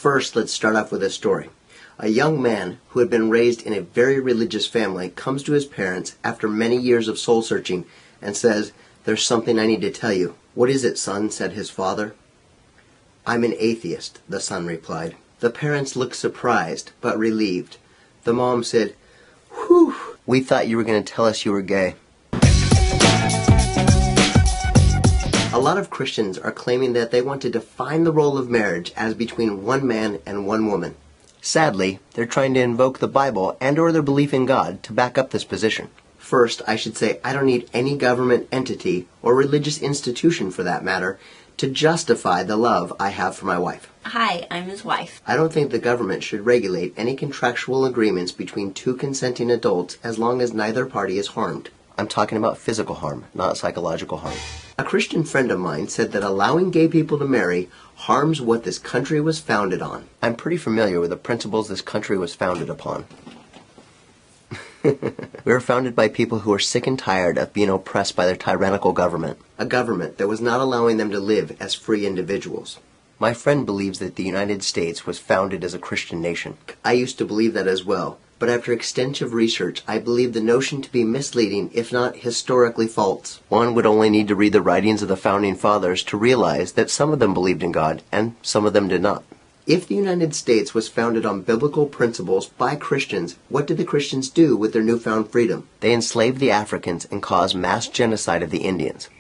First, let's start off with a story. A young man who had been raised in a very religious family comes to his parents after many years of soul-searching and says, "There's something I need to tell you." "What is it, son?" said his father. "I'm an atheist," the son replied. The parents looked surprised, but relieved. The mom said, "Whew, we thought you were going to tell us you were gay." A lot of Christians are claiming that they want to define the role of marriage as between one man and one woman. Sadly, they're trying to invoke the Bible and/or their belief in God to back up this position. First, I should say I don't need any government entity or religious institution, for that matter, to justify the love I have for my wife. Hi, I'm his wife. I don't think the government should regulate any contractual agreements between two consenting adults as long as neither party is harmed. I'm talking about physical harm, not psychological harm. A Christian friend of mine said that allowing gay people to marry harms what this country was founded on. I'm pretty familiar with the principles this country was founded upon. We were founded by people who were sick and tired of being oppressed by their tyrannical government. A government that was not allowing them to live as free individuals. My friend believes that the United States was founded as a Christian nation. I used to believe that as well, but after extensive research, I believe the notion to be misleading, if not historically false. One would only need to read the writings of the Founding Fathers to realize that some of them believed in God, and some of them did not. If the United States was founded on biblical principles by Christians, what did the Christians do with their newfound freedom? They enslaved the Africans and caused mass genocide of the Indians.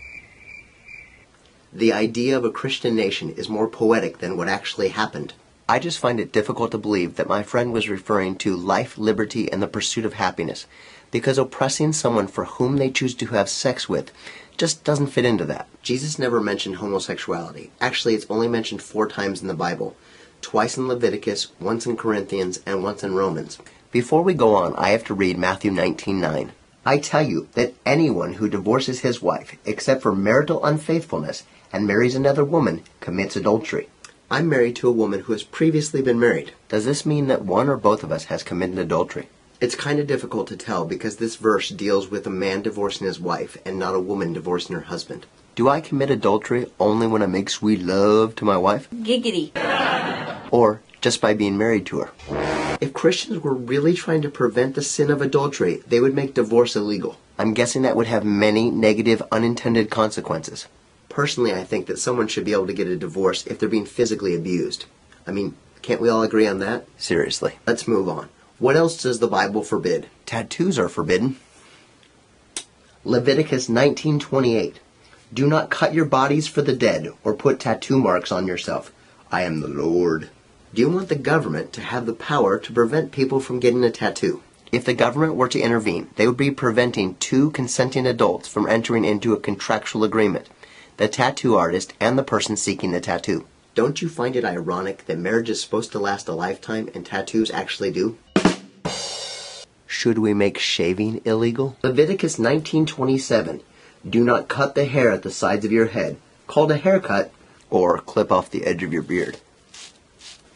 The idea of a Christian nation is more poetic than what actually happened. I just find it difficult to believe that my friend was referring to life, liberty, and the pursuit of happiness, because oppressing someone for whom they choose to have sex with just doesn't fit into that. Jesus never mentioned homosexuality. Actually, it's only mentioned 4 times in the Bible. Twice in Leviticus, once in Corinthians, and once in Romans. Before we go on, I have to read Matthew 19:9. "I tell you that anyone who divorces his wife, except for marital unfaithfulness, and marries another woman, commits adultery." I'm married to a woman who has previously been married. Does this mean that one or both of us has committed adultery? It's kind of difficult to tell because this verse deals with a man divorcing his wife and not a woman divorcing her husband. Do I commit adultery only when I make sweet love to my wife? Giggity. Or just by being married to her? If Christians were really trying to prevent the sin of adultery, they would make divorce illegal. I'm guessing that would have many negative, unintended consequences. Personally, I think that someone should be able to get a divorce if they're being physically abused. I mean, can't we all agree on that? Seriously. Let's move on. What else does the Bible forbid? Tattoos are forbidden. Leviticus 19:28. "Do not cut your bodies for the dead or put tattoo marks on yourself. I am the Lord." Do you want the government to have the power to prevent people from getting a tattoo? If the government were to intervene, they would be preventing 2 consenting adults from entering into a contractual agreement. The tattoo artist and the person seeking the tattoo. Don't you find it ironic that marriage is supposed to last a lifetime and tattoos actually do? Should we make shaving illegal? Leviticus 19:27. "Do not cut the hair at the sides of your head," called a haircut, or clip off the edge of your beard.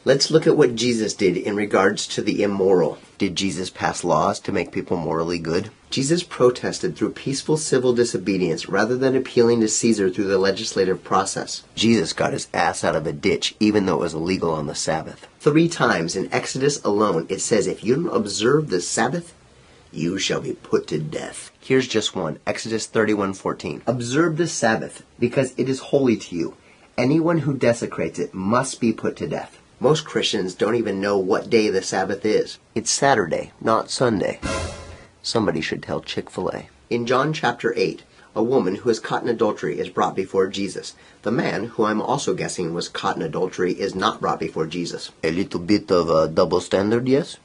Let's look at what Jesus did in regards to the immoral. Did Jesus pass laws to make people morally good? Jesus protested through peaceful civil disobedience rather than appealing to Caesar through the legislative process. Jesus got his ass out of a ditch even though it was illegal on the Sabbath. 3 times in Exodus alone it says if you don't observe the Sabbath, you shall be put to death. Here's just one, Exodus 31:14. "Observe the Sabbath, because it is holy to you. Anyone who desecrates it must be put to death." Most Christians don't even know what day the Sabbath is. It's Saturday, not Sunday. Somebody should tell Chick-fil-A. In John chapter 8, a woman who is caught in adultery is brought before Jesus. The man, who I'm also guessing was caught in adultery, is not brought before Jesus. A little bit of a double standard, yes?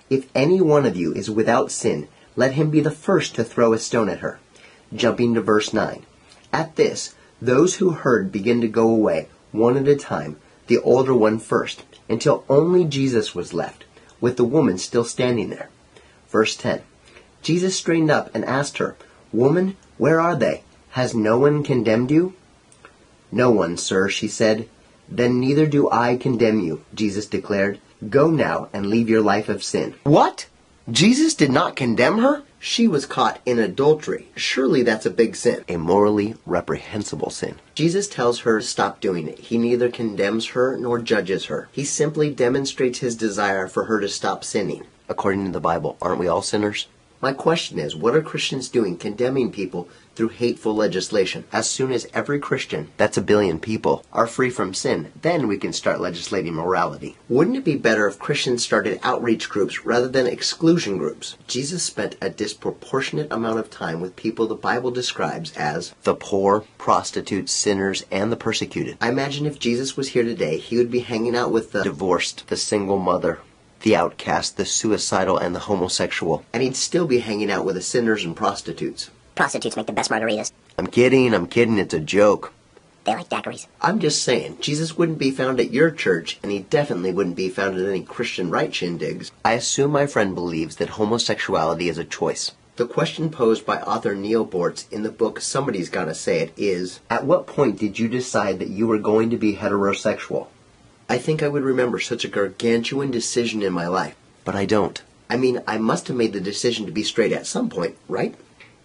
"If any one of you is without sin, let him be the first to throw a stone at her." Jumping to verse 9. At this, those who heard began to go away, one at a time, the older one first, until only Jesus was left, with the woman still standing there. Verse 10. Jesus straightened up and asked her, "Woman, where are they? Has no one condemned you?" "No one, sir," she said. "Then neither do I condemn you," Jesus declared. "Go now and leave your life of sin." What? Jesus did not condemn her? She was caught in adultery. Surely that's a big sin. A morally reprehensible sin. Jesus tells her to stop doing it. He neither condemns her nor judges her. He simply demonstrates his desire for her to stop sinning. According to the Bible, aren't we all sinners? My question is, what are Christians doing condemning people through hateful legislation? As soon as every Christian, that's 1 billion people, are free from sin, then we can start legislating morality. Wouldn't it be better if Christians started outreach groups rather than exclusion groups? Jesus spent a disproportionate amount of time with people the Bible describes as the poor, prostitutes, sinners, and the persecuted. I imagine if Jesus was here today, he would be hanging out with the divorced, the single mother, the outcast, the suicidal, and the homosexual. And he'd still be hanging out with the sinners and prostitutes. Prostitutes make the best margaritas. I'm kidding, it's a joke. They like daiquiris. I'm just saying, Jesus wouldn't be found at your church, and he definitely wouldn't be found at any Christian right shindigs. I assume my friend believes that homosexuality is a choice. The question posed by author Neil Bortz in the book Somebody's Gotta Say It is, at what point did you decide that you were going to be heterosexual? I think I would remember such a gargantuan decision in my life, but I don't. I mean, I must have made the decision to be straight at some point, right?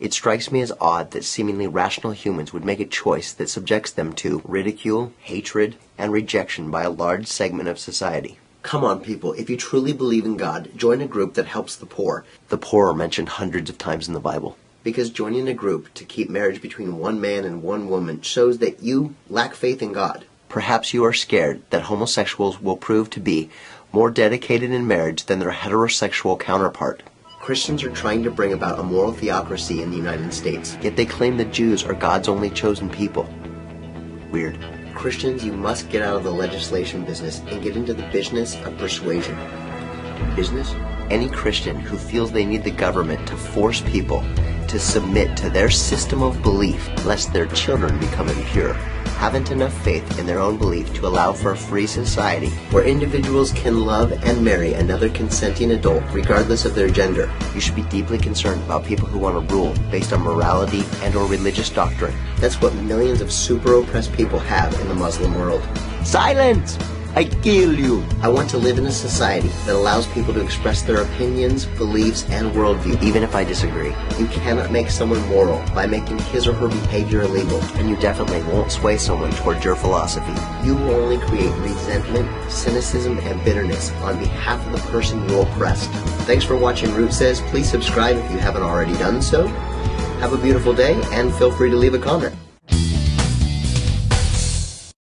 It strikes me as odd that seemingly rational humans would make a choice that subjects them to ridicule, hatred, and rejection by a large segment of society. Come on, people, if you truly believe in God, join a group that helps the poor. The poor are mentioned hundreds of times in the Bible. Because joining a group to keep marriage between one man and one woman shows that you lack faith in God. Perhaps you are scared that homosexuals will prove to be more dedicated in marriage than their heterosexual counterpart. Christians are trying to bring about a moral theocracy in the United States, yet they claim the Jews are God's only chosen people. Weird. Christians, you must get out of the legislation business and get into the business of persuasion. Business? Any Christian who feels they need the government to force people to submit to their system of belief lest their children become impure haven't enough faith in their own belief to allow for a free society where individuals can love and marry another consenting adult regardless of their gender. You should be deeply concerned about people who want to rule based on morality and or religious doctrine. That's what millions of super oppressed people have in the Muslim world. Silence! I kill you! I want to live in a society that allows people to express their opinions, beliefs, and worldview, even if I disagree. You cannot make someone moral by making his or her behavior illegal, and you definitely won't sway someone towards your philosophy. You will only create resentment, cynicism, and bitterness on behalf of the person you oppressed. Thanks for watching Root Says. Please subscribe if you haven't already done so. Have a beautiful day, and feel free to leave a comment.